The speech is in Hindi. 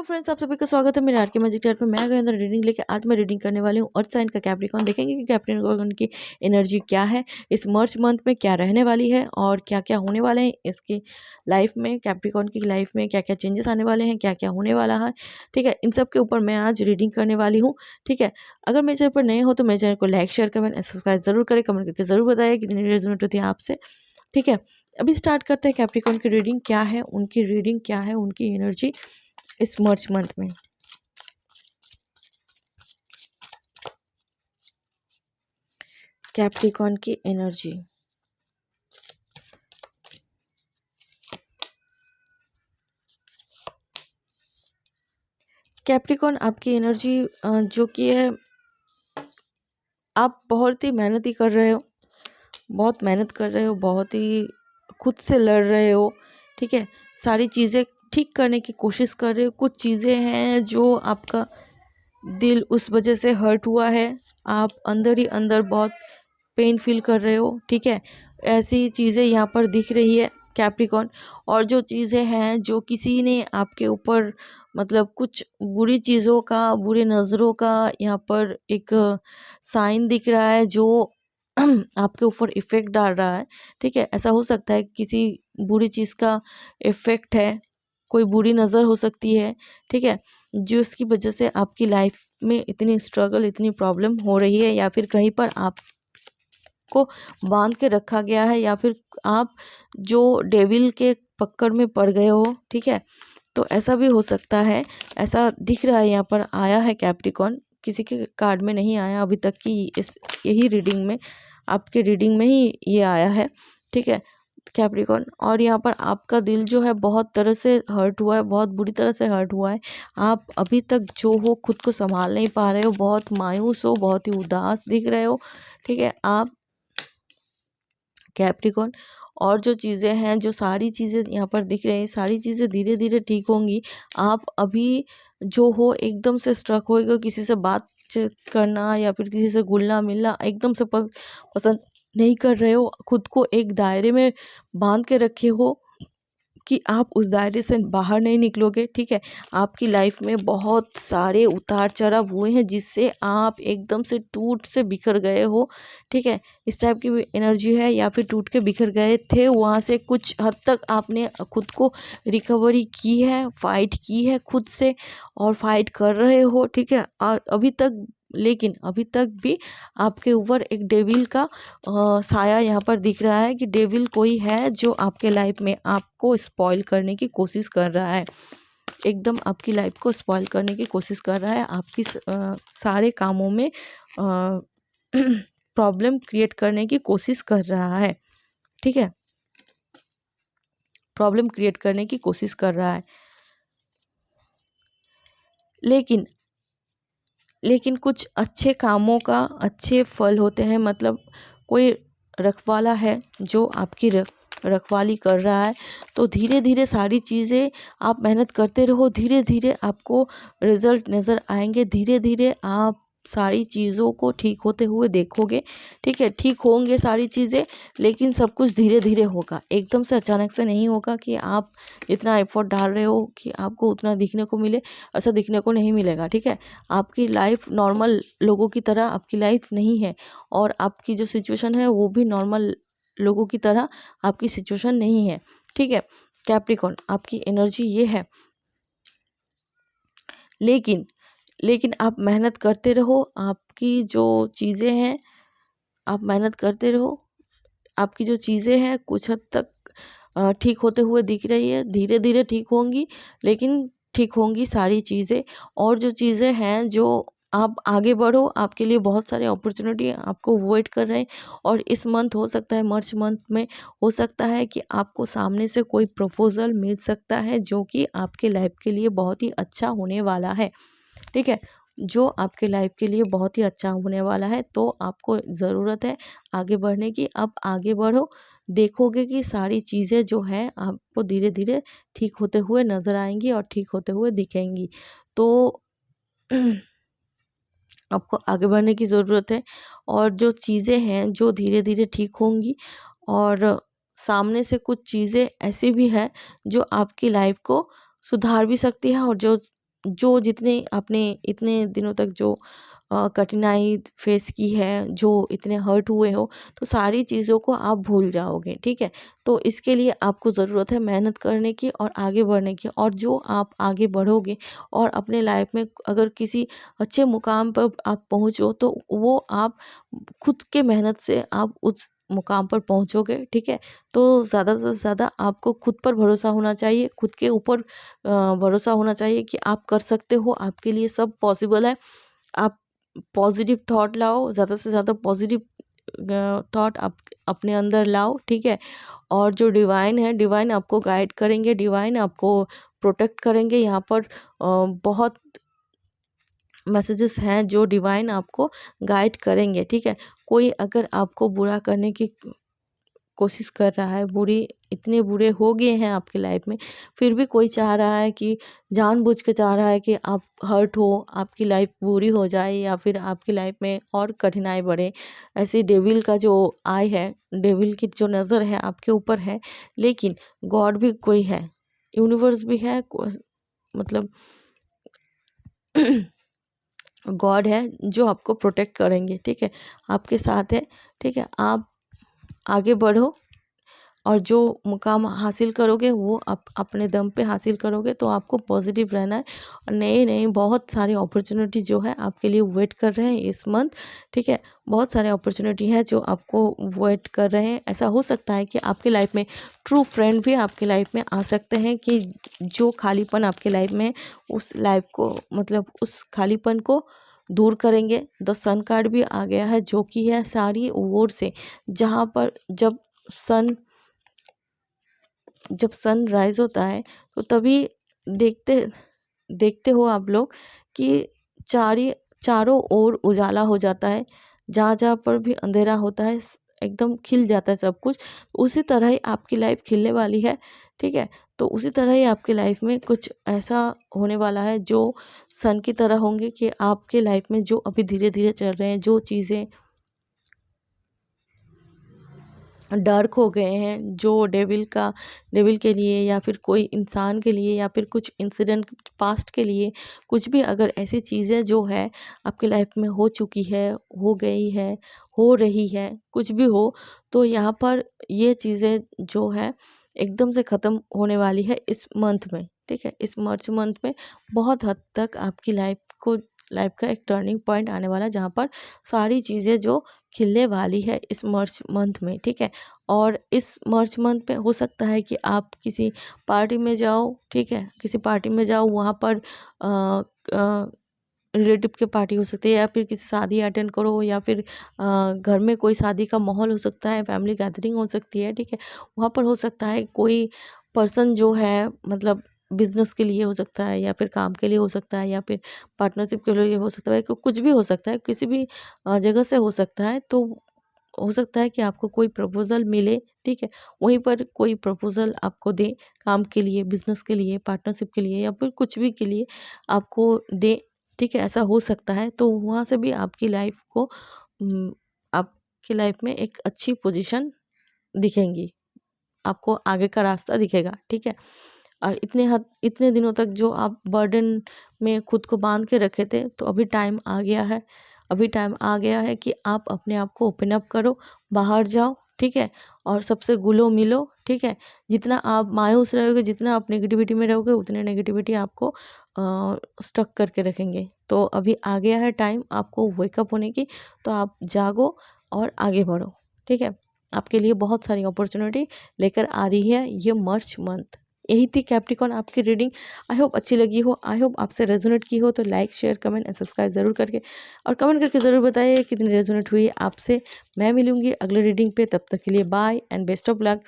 हेलो फ्रेंड्स, आप सभी का स्वागत है मेरे आर के मैजिक चैट में। मैं गए अंदर रीडिंग लेके आज मैं रीडिंग करने वाली हूँ अर्थ साइन का कैप्रिकॉन। देखेंगे कि कैप्रिकॉन की एनर्जी क्या है, इस मार्च मंथ में क्या रहने वाली है और क्या क्या होने वाले हैं इसकी लाइफ में। कैप्रिकॉन की लाइफ में क्या क्या चेंजेस आने वाले हैं, क्या क्या होने वाला है, ठीक है, इन सब के ऊपर मैं आज रीडिंग करने वाली हूँ। ठीक है, अगर मेरे चैनल पर नए हो तो मेरे चैनल को लाइक शेयर कमेंट सब्सक्राइब जरूर करें, कमेंट करके जरूर बताइए कितनी रेजोनेट होती है आपसे। ठीक है, अभी स्टार्ट करते हैं कैप्रिकॉन की रीडिंग। क्या है उनकी रीडिंग, क्या है उनकी एनर्जी इस मार्च मंथ में। कैप्रिकॉन की एनर्जी, कैप्रिकॉन आपकी एनर्जी जो कि है, आप बहुत ही मेहनती कर रहे हो, बहुत मेहनत कर रहे हो, बहुत ही खुद से लड़ रहे हो। ठीक है, सारी चीज़ें ठीक करने की कोशिश कर रहे हो। कुछ चीज़ें हैं जो आपका दिल उस वजह से हर्ट हुआ है, आप अंदर ही अंदर बहुत पेन फील कर रहे हो। ठीक है, ऐसी चीज़ें यहाँ पर दिख रही है कैप्रिकॉन। और जो चीज़ें हैं जो किसी ने आपके ऊपर मतलब कुछ बुरी चीज़ों का, बुरे नज़रों का यहाँ पर एक साइन दिख रहा है जो आपके ऊपर इफ़ेक्ट डाल रहा है। ठीक है, ऐसा हो सकता है किसी बुरी चीज़ का इफ़ेक्ट है, कोई बुरी नज़र हो सकती है। ठीक है, जिसकी वजह से आपकी लाइफ में इतनी स्ट्रगल, इतनी प्रॉब्लम हो रही है, या फिर कहीं पर आप को बांध के रखा गया है, या फिर आप जो डेविल के पकड़ में पड़ गए हो। ठीक है, तो ऐसा भी हो सकता है, ऐसा दिख रहा है यहाँ पर आया है कैप्रिकॉन। किसी के कार्ड में नहीं आया अभी तक की इस यही रीडिंग में, आपके रीडिंग में ही ये आया है। ठीक है कैप्रिकॉन, और यहाँ पर आपका दिल जो है बहुत तरह से हर्ट हुआ है, बहुत बुरी तरह से हर्ट हुआ है। आप अभी तक जो हो खुद को संभाल नहीं पा रहे हो, बहुत मायूस हो, बहुत ही उदास दिख रहे हो। ठीक है आप कैप्रिकॉन, और जो चीज़ें हैं, जो सारी चीज़ें यहाँ पर दिख रही हैं, सारी चीज़ें धीरे धीरे ठीक होंगी। आप अभी जो हो एकदम से स्ट्रक होएगा, किसी से बातचीत करना या फिर किसी से घुलना मिलना एकदम से पसंद नहीं कर रहे हो। खुद को एक दायरे में बांध के रखे हो कि आप उस दायरे से बाहर नहीं निकलोगे। ठीक है, आपकी लाइफ में बहुत सारे उतार चढ़ाव हुए हैं जिससे आप एकदम से टूट से बिखर गए हो। ठीक है, इस टाइप की भी एनर्जी है, या फिर टूट के बिखर गए थे, वहाँ से कुछ हद तक आपने खुद को रिकवरी की है, फाइट की है खुद से, और फाइट कर रहे हो। ठीक है, और अभी तक, लेकिन अभी तक भी आपके ऊपर एक डेविल का साया यहाँ पर दिख रहा है कि डेविल कोई है जो आपके लाइफ में आपको स्पॉइल करने की कोशिश कर रहा है, एकदम आपकी लाइफ को स्पॉइल करने की कोशिश कर रहा है, आपकी सारे कामों में प्रॉब्लम क्रिएट करने की कोशिश कर रहा है। ठीक है, प्रॉब्लम क्रिएट करने की कोशिश कर रहा है, लेकिन कुछ अच्छे कामों का अच्छे फल होते हैं। मतलब कोई रखवाला है जो आपकी रखवाली कर रहा है, तो धीरे धीरे सारी चीज़ें आप मेहनत करते रहो, धीरे धीरे आपको रिजल्ट नज़र आएंगे, धीरे धीरे आप सारी चीज़ों को ठीक होते हुए देखोगे। ठीक है, ठीक होंगे सारी चीज़ें, लेकिन सब कुछ धीरे धीरे होगा, एकदम से अचानक से नहीं होगा कि आप जितना एफर्ट डाल रहे हो कि आपको उतना दिखने को मिले, ऐसा दिखने को नहीं मिलेगा। ठीक है, आपकी लाइफ नॉर्मल लोगों की तरह आपकी लाइफ नहीं है, और आपकी जो सिचुएशन है वो भी नॉर्मल लोगों की तरह आपकी सिचुएशन नहीं है। ठीक है कैप्रिकॉन, आपकी एनर्जी ये है, लेकिन आप मेहनत करते रहो। आपकी जो चीज़ें हैं, आप मेहनत करते रहो, आपकी जो चीज़ें हैं कुछ हद तक ठीक होते हुए दिख रही है, धीरे धीरे ठीक होंगी, लेकिन ठीक होंगी सारी चीज़ें। और जो चीज़ें हैं जो आप आगे बढ़ो, आपके लिए बहुत सारे अपॉर्चुनिटी आपको वेट कर रहे हैं। और इस मंथ हो सकता है, मार्च मंथ में हो सकता है कि आपको सामने से कोई प्रपोजल मिल सकता है जो कि आपके लाइफ के लिए बहुत ही अच्छा होने वाला है। ठीक है, जो आपके लाइफ के लिए बहुत ही अच्छा होने वाला है, तो आपको ज़रूरत है आगे बढ़ने की। अब आगे बढ़ो, देखोगे कि सारी चीज़ें जो हैं आपको धीरे धीरे ठीक होते हुए नज़र आएंगी और ठीक होते हुए दिखेंगी। तो आपको आगे बढ़ने की ज़रूरत है, और जो चीज़ें हैं जो धीरे धीरे ठीक होंगी, और सामने से कुछ चीज़ें ऐसी भी हैं जो आपकी लाइफ को सुधार भी सकती है, और जो जो जितने आपने इतने दिनों तक जो कठिनाई फेस की है, जो इतने हर्ट हुए हो, तो सारी चीज़ों को आप भूल जाओगे, ठीक है। तो इसके लिए आपको ज़रूरत है मेहनत करने की और आगे बढ़ने की, और जो आप आगे बढ़ोगे और अपने लाइफ में अगर किसी अच्छे मुकाम पर आप पहुँचो, तो वो आप खुद के मेहनत से आप उस मुकाम पर पहुँचोगे, ठीक है। तो ज़्यादा से ज़्यादा आपको खुद पर भरोसा होना चाहिए, खुद के ऊपर भरोसा होना चाहिए कि आप कर सकते हो, आपके लिए सब पॉसिबल है। आप पॉजिटिव थॉट लाओ, ज़्यादा से ज़्यादा पॉजिटिव थॉट आप अपने अंदर लाओ, ठीक है। और जो डिवाइन है, डिवाइन आपको गाइड करेंगे, डिवाइन आपको प्रोटेक्ट करेंगे। यहाँ पर बहुत मैसेजेस हैं जो डिवाइन आपको गाइड करेंगे, ठीक है। कोई अगर आपको बुरा करने की कोशिश कर रहा है, बुरी इतने बुरे हो गए हैं आपकी लाइफ में, फिर भी कोई चाह रहा है कि जानबूझ के चाह रहा है कि आप हर्ट हो, आपकी लाइफ बुरी हो जाए, या फिर आपकी लाइफ में और कठिनाई बढ़े। ऐसे डेविल का जो आई है, डेविल की जो नज़र है आपके ऊपर है, लेकिन गॉड भी कोई है, यूनिवर्स भी है, मतलब गॉड है जो आपको प्रोटेक्ट करेंगे, ठीक है, आपके साथ है, ठीक है। आप आगे बढ़ो, और जो मुकाम हासिल करोगे वो आप अपने दम पे हासिल करोगे। तो आपको पॉजिटिव रहना है, और नए नए बहुत सारे अपॉर्चुनिटी जो है आपके लिए वेट कर रहे हैं इस मंथ, ठीक है। बहुत सारे अपॉर्चुनिटी है जो आपको वेट कर रहे हैं। ऐसा हो सकता है कि आपके लाइफ में ट्रू फ्रेंड भी आपके लाइफ में आ सकते हैं, कि जो खालीपन आपके लाइफ में है, उस लाइफ को, मतलब उस खालीपन को दूर करेंगे। द सन कार्ड भी आ गया है, जो कि है सारी ओर से, जहाँ पर जब सन राइज होता है, तो तभी देखते देखते हो आप लोग कि चारों ओर उजाला हो जाता है। जहाँ जहाँ पर भी अंधेरा होता है, एकदम खिल जाता है सब कुछ। उसी तरह ही आपकी लाइफ खिलने वाली है, ठीक है। तो उसी तरह ही आपकी लाइफ में कुछ ऐसा होने वाला है जो सन की तरह होंगे, कि आपके लाइफ में जो अभी धीरे धीरे चल रहे हैं, जो चीज़ें डार्क हो गए हैं, जो डेविल के लिए, या फिर कोई इंसान के लिए, या फिर कुछ इंसिडेंट पास्ट के लिए, कुछ भी अगर ऐसी चीज़ें जो है आपकी लाइफ में हो चुकी है, हो गई है, हो रही है, कुछ भी हो, तो यहाँ पर ये चीज़ें जो है एकदम से ख़त्म होने वाली है इस मंथ में, ठीक है। इस मार्च मंथ में बहुत हद तक आपकी लाइफ का एक टर्निंग पॉइंट आने वाला है, जहाँ पर सारी चीज़ें जो खिलने वाली है इस मार्च मंथ में, ठीक है। और इस मार्च मंथ में हो सकता है कि आप किसी पार्टी में जाओ, ठीक है, किसी पार्टी में जाओ, वहाँ पर रिलेटिव की पार्टी हो सकती है, या फिर किसी शादी अटेंड करो, या फिर घर में कोई शादी का माहौल हो सकता है, फैमिली गैदरिंग हो सकती है, ठीक है। वहाँ पर हो सकता है कोई पर्सन जो है, मतलब बिजनेस के लिए हो सकता है, या फिर काम के लिए हो सकता है, या फिर पार्टनरशिप के लिए हो सकता है, कुछ भी हो सकता है, किसी भी जगह से हो सकता है। तो हो सकता है कि आपको कोई प्रपोज़ल मिले, ठीक है, वहीं पर कोई प्रपोज़ल आपको दे, काम के लिए, बिज़नेस के लिए, पार्टनरशिप के लिए, या फिर कुछ भी के लिए आपको दे, ठीक है, ऐसा हो सकता है। तो वहाँ से भी आपकी लाइफ को आपकी लाइफ में एक अच्छी पोजीशन दिखेंगी, आपको आगे का रास्ता दिखेगा, ठीक है। और इतने दिनों तक जो आप बर्डन में खुद को बांध के रखे थे, तो अभी टाइम आ गया है, अभी टाइम आ गया है कि आप अपने आप को ओपन अप करो, बाहर जाओ, ठीक है, और सबसे घुलो मिलो, ठीक है। जितना आप मायूस रहोगे, जितना आप नेगेटिविटी में रहोगे, उतने नेगेटिविटी आपको स्टक करके रखेंगे। तो अभी आ गया है टाइम आपको वेकअप होने की, तो आप जागो और आगे बढ़ो, ठीक है। आपके लिए बहुत सारी अपॉर्चुनिटी लेकर आ रही है ये मार्च मंथ। यही थी कैप्रिकॉन आपकी रीडिंग। आई होप अच्छी लगी हो, आई होप आपसे रेजोनेट की हो। तो like, share, comment and subscribe ज़रूर करके, और कमेंट करके ज़रूर बताइए कितनी रेजोनेट हुई आपसे। मैं मिलूंगी अगले रीडिंग पे, तब तक के लिए bye and best of luck.